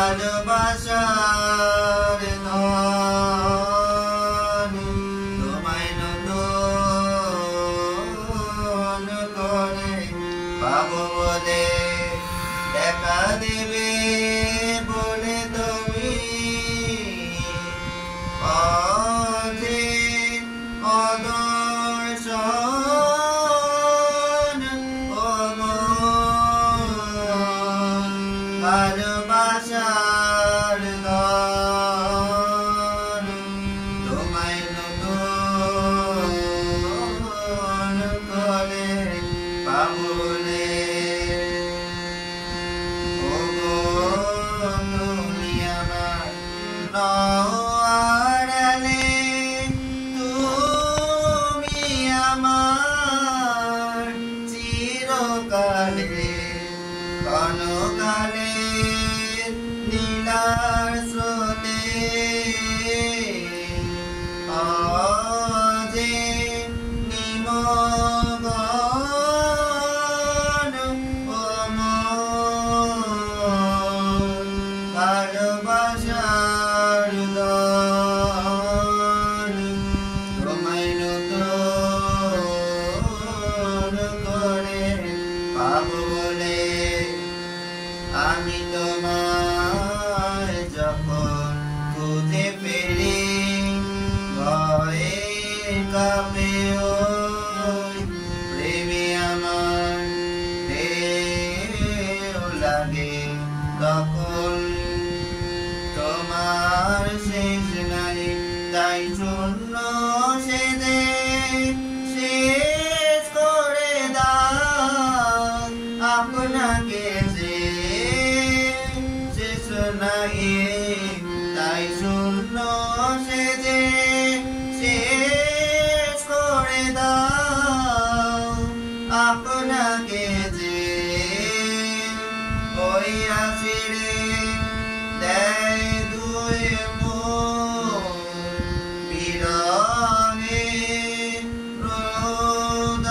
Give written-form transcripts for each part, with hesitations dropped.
ভালোবাসার ধন তোমায় নতুন করে পাবো বলে দেখা দেবে বলে তুমি অদর্শন ভালোবাসার ধন তোমায় নতুন করে পাবো বলে তুমি আমার নওয়ারালে তুমি আমার চিরকালে কনকালে নীলার স্রোতে অজে নিমগ্ন ভালোবাসার ধন তোমায় নতুন করে পাবো বলে আমি তোমায় যখন খুঁজে পেলি ভয়ে কাঁপে ওই প্রেমে আমার ঢেউ লাগে তখন তোমার শেষ নাই তাই শূন্য সেদে শেষ করে দাও আপনাকে যে শেষ নাই তাই শূন্য সেদে শেষ করে দাও আপনাকে যে ওই আসিরে দেয় দুই মন বিরহে রোদন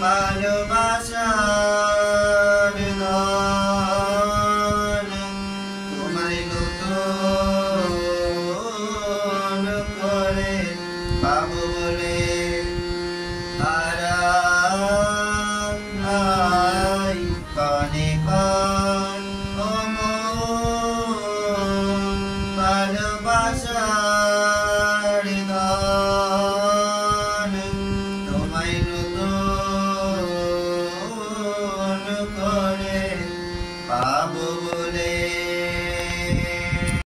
ভালোবাসা